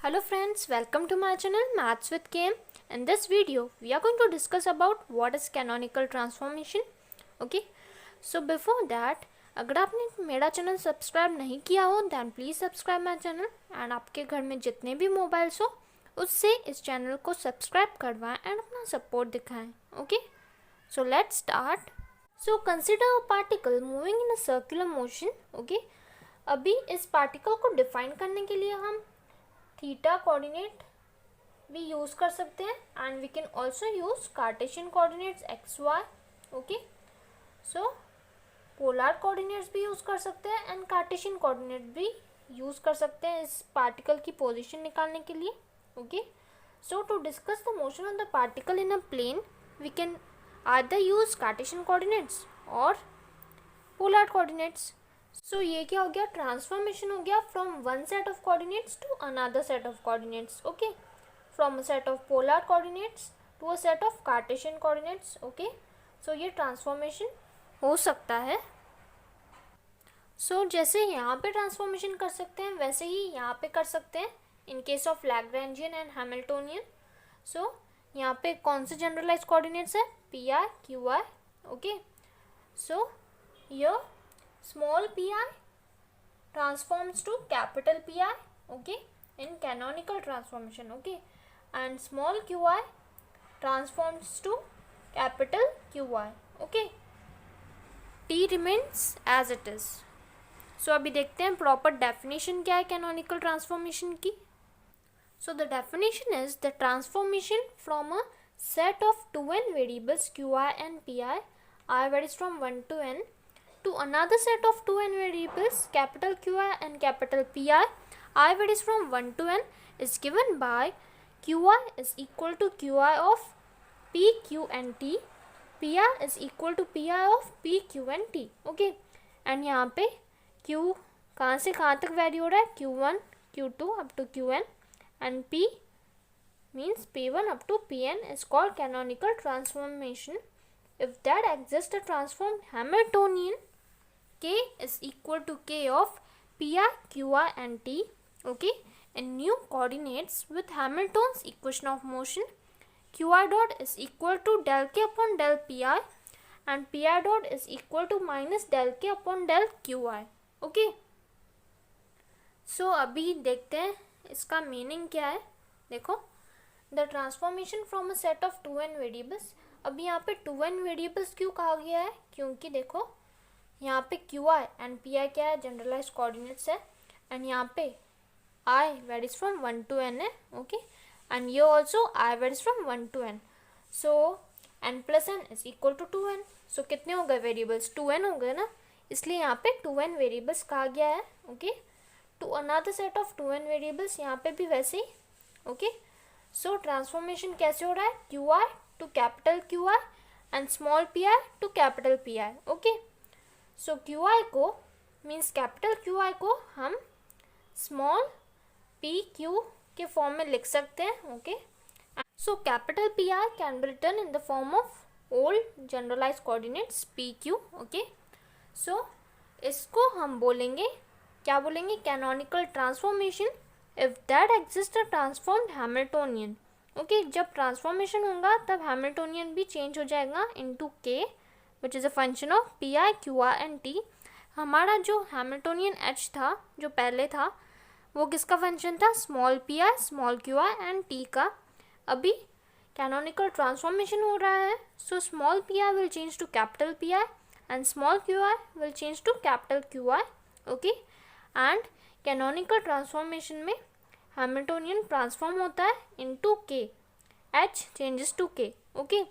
Hello friends, welcome to my channel Maths with KM. In this video, we are going to discuss about what is canonical transformation. Okay, so before that, अगर आपने मेरा channel subscribe नहीं किया हो then please subscribe my channel and आपके घर में जितने भी मोबाइल्स हो उससे इस चैनल को सब्सक्राइब करवाएं एंड अपना सपोर्ट दिखाएं. Okay, so let's start. So consider a particle moving in a circular motion. Okay, अभी इस पार्टिकल को डिफाइन करने के लिए हम थीटा कोऑर्डिनेट भी यूज़ कर सकते हैं and we can also use Cartesian coordinates x y. Okay, so polar coordinates भी यूज़ कर सकते हैं एंड कार्टेशियन कोऑर्डिनेट भी यूज़ कर सकते हैं इस पार्टिकल की पोजीशन निकालने के लिए. Okay, so to discuss the motion of the particle in a plane we can either use Cartesian coordinates और पोलर कोऑर्डिनेट्स. सो ये क्या हो गया, ट्रांसफॉर्मेशन हो गया from one set of coordinates to another set of coordinates. Okay, from a set of polar coordinates to a set of Cartesian coordinates. Okay, so ये transformation हो सकता है. सो जैसे यहाँ पे ट्रांसफॉर्मेशन कर सकते हैं वैसे ही यहाँ पे कर सकते हैं in case of Lagrangian and Hamiltonian. So यहाँ पे कौन से जनरलाइज कोऑर्डिनेट्स है, P I Q I. Okay, so ये small pi transforms to capital Pi, okay, in canonical transformation. Okay, and small qi transforms to capital Qi. Okay, t remains as it is. So अभी देखते हैं proper definition क्या है canonical transformation की. So the definition is the transformation from a set of 2n variables qi and pi, I varies from 1 to n, to another set of 2n variables capital Qi and capital Pi, I varies from 1 to n, is given by Qi is equal to Qi of P, Q and T, Pi is equal to Pi of P, Q and T. Okay, and यहाँ पे Q कहाँ से कहाँ तक vary हो रहा है, Q1 Q2 up to Qn, and P means P1 up to Pn is called canonical transformation if that exists a transformed Hamiltonian K is equal to K of Pi, Qi and T. Okay, in new coordinates with Hamilton's equation of motion, Qi dot is equal to del K upon del Pi and Pi dot is equal to minus del K upon del Qi. Okay, so अभी देखते हैं इसका meaning क्या है. देखो, the transformation from a set of 2n variables. अभी यहाँ पे 2n वेरिएबल्स क्यों कहा गया है, क्योंकि देखो यहाँ पे Qi एंड Pi क्या है, जनरलाइज कोऑर्डिनेट्स है एंड यहाँ पे I varies from 1 to n है. ओके, एंड ये also I varies from 1 to n. So n plus n is equal to 2n. So कितने हो गए वेरिएबल्स, 2n हो गए ना, इसलिए यहाँ पे 2n वेरिएबल्स कहा गया है. Okay, to another set of 2n variables यहाँ पे भी वैसे ही. ओके, सो ट्रांसफॉर्मेशन कैसे हो रहा है, Qi to capital Qi and small Pi to capital Pi. Okay, so Qi को मीन्स कैपिटल Qi को हम स्मॉल पी क्यू के फॉर्म में लिख सकते हैं. Okay, so capital Pi can be written in the form of old generalise coordinates P Q. Okay, so इसको हम बोलेंगे, क्या बोलेंगे, canonical transformation if that exist a transformed Hamiltonian. Okay, जब ट्रांसफॉर्मेशन होगा तब हैमिल्टोनियन भी चेंज हो जाएगा इनटू के which is a function of P I Q r and T. हमारा जो हैमिल्टोनियन एच था जो पहले था वो किसका फंक्शन था, small p i small q r and t का. अभी कैनोनिकल ट्रांसफॉर्मेशन हो रहा है, so small p I will change to capital P I and small q i will change to capital Q I. Okay, and canonical transformation में Hamiltonian transform होता है into K, H changes to K. Okay,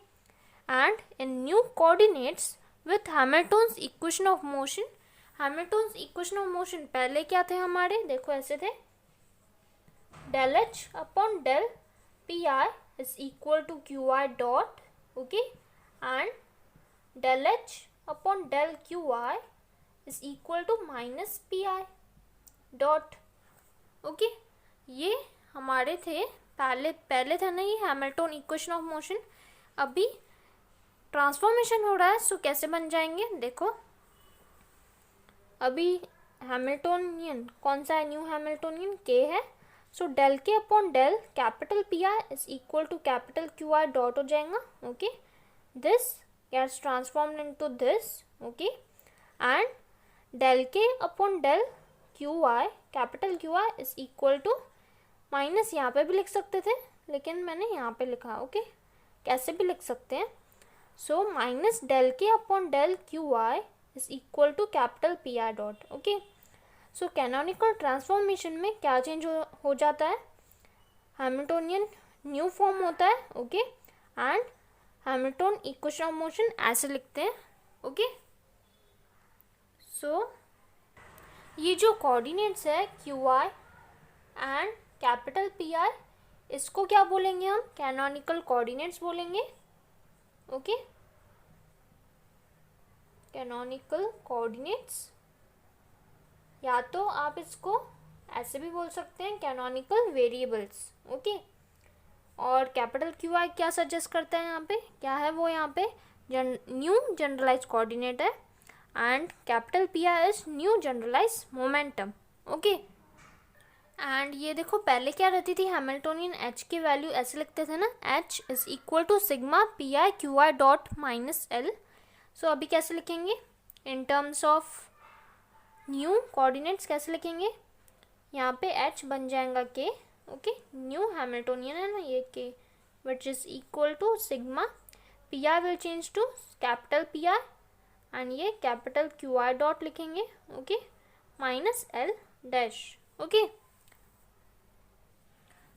and in new coordinates with Hamilton's equation of motion. Hamilton's equation of motion पहले क्या थे हमारे, देखो ऐसे थे, del H upon del Pi is equal to Qi dot. Okay, and del H upon del Qi is equal to minus Pi dot. Okay, ये हमारे थे पहले था ना ये हैमिल्टन इक्वेशन ऑफ मोशन. अभी ट्रांसफॉर्मेशन हो रहा है, सो कैसे बन जाएंगे, देखो अभी हैमिल्टोनियन कौन सा है, न्यू हैमिल्टोनियन के है, so del K upon del capital P i is equal to capital Q I dot हो जाएगा. Okay, this gets transformed into this. Okay, and del k upon del qi capital Q i is equal to minus, यहाँ पे भी लिख सकते थे लेकिन मैंने यहाँ पे लिखा. ओके, कैसे भी लिख सकते हैं. So minus del K upon del q i is equal to capital P i dot. Okay, so canonical transformation में क्या चेंज हो जाता है, हैमिल्टोनियन न्यू फॉर्म होता है. Okay, and Hamilton equation of motion ऐसे लिखते हैं. ओके, सो ये जो कोऑर्डिनेट्स है Q I and capital P आई, इसको क्या बोलेंगे हम, कैनोनिकल कोऑर्डिनेट्स बोलेंगे. ओके, कैनोनिकल कोऑर्डिनेट्स, या तो आप इसको ऐसे भी बोल सकते हैं कैनोनिकल वेरिएबल्स. ओके, और कैपिटल क्यू आई क्या सजेस्ट करता है, यहाँ पे क्या है वो, यहाँ पे न्यू जनरलाइज कोऑर्डिनेट है and capital P i is new generalise momentum. Okay, and ये देखो पहले क्या रहती थी, हैमिल्टोनियन एच की वैल्यू ऐसे लिखते थे ना, H is equal to sigma P I Q I dot minus L. So अभी कैसे लिखेंगे in terms of new coordinates, कैसे लिखेंगे, यहाँ पे एच बन जाएगा के. ओके, न्यू हैमिल्टोनियन है ना ये K, which is equal to sigma P I will change to capital P I and ये कैपिटल क्यू आई डॉट लिखेंगे. Okay, minus L dash. Okay,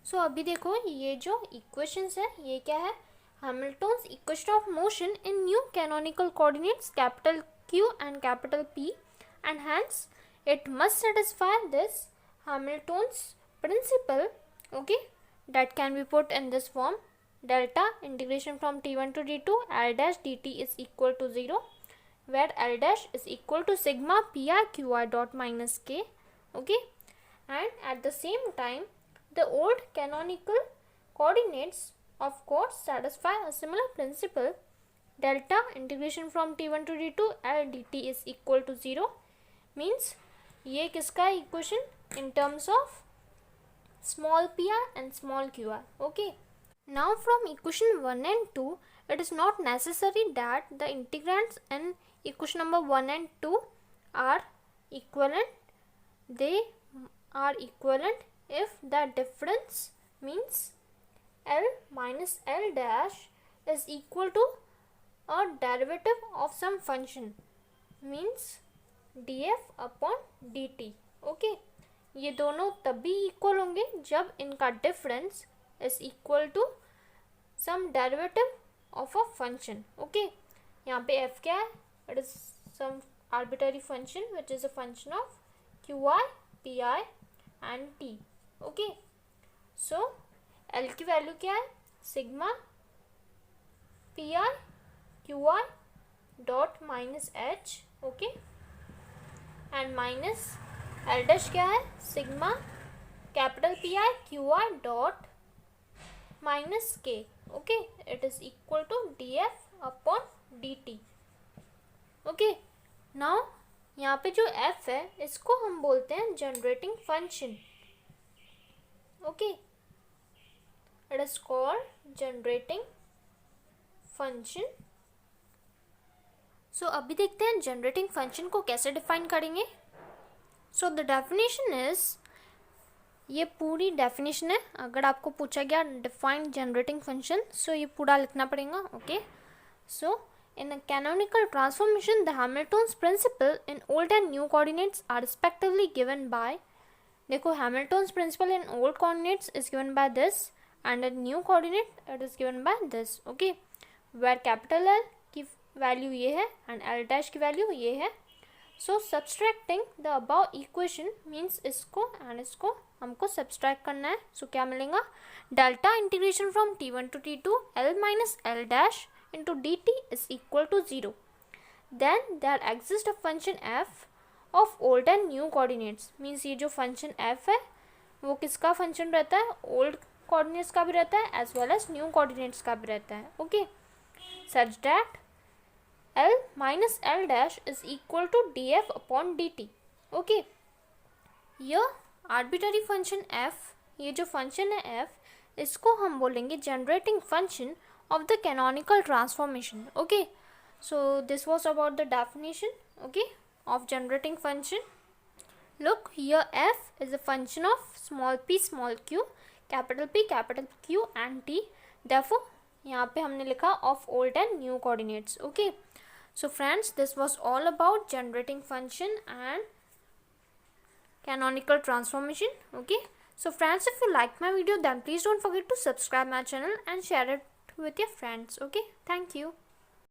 so अभी देखो ये जो इक्वेशंस है ये क्या है, Hamilton's equation of motion in new canonical coordinates capital Q and capital P, and hence it must satisfy this Hamilton's principle. Okay, that can be put in this form, delta integration from t1 to t2 l dash dt is equal to 0, where l dash is equal to sigma pi qi dot minus k. Okay, and at the same time the old canonical coordinates of course satisfy a similar principle, delta integration from t1 to t2 l dt is equal to 0, means ये किसका equation in terms of small pi and small qi. Okay, now from equation 1 and 2 it is not necessary that the integrands in equation number 1 and 2 are equivalent. They are equivalent if the difference means L minus L dash is equal to a derivative of some function, means df upon dt. Okay, ये दोनों तभी equal होंगे जब इनका difference is equal to some derivative of a function. Okay, यहाँ पे f क्या है, it is some arbitrary function which is a function of Q I P I and t. Okay, so l की value क्या है, sigma P I Q I dot minus H. Okay, and minus L dash क्या है, sigma capital P I Q I dot minus K. Okay, it is equal to D F upon D T. Okay, now यहाँ पे जो f है इसको हम बोलते हैं generating function. Okay, it is called generating function. So अभी देखते हैं जनरेटिंग फंक्शन को कैसे डिफाइन करेंगे. सो द डेफिनेशन इज, ये पूरी डेफिनेशन है. अगर आपको पूछा गया डिफाइन जनरेटिंग फंक्शन, सो ये पूरा लिखना पड़ेगा. Okay, so in a canonical transformation the Hamilton's principle in old and new coordinates are respectively given by, देखो Hamilton's principle in old coordinates is given by this and in new coordinate it is given by this. Okay, where capital L की value ये है and L dash की value ये है. So subtracting the above equation means इसको and इसको हमको subtract करना है. सो क्या मिलेगा, delta integration from t1 to t2 l minus l dash into dt is equal to 0. Then there exist a function f of old and new coordinates, means ये जो function f है वो किसका फंक्शन रहता है, ओल्ड कोऑर्डिनेट्स का भी रहता है as well as new coordinates का भी रहता है. Okay, such that L minus L dash is equal to df upon dt. Okay, यह आर्बिट्ररी फंक्शन f ये जो फंक्शन है f, इसको हम बोलेंगे generating function of the canonical transformation. Okay, so this was about the definition, okay, of generating function. Look here, f is a function of small p small q, capital P capital Q and t. Therefore यहाँ पे हमने लिखा of old and new coordinates. Okay, so friends, this was all about generating function and canonical transformation. Okay, so friends, if you like my video, then please don't forget to subscribe my channel and share it with your friends. Okay, thank you.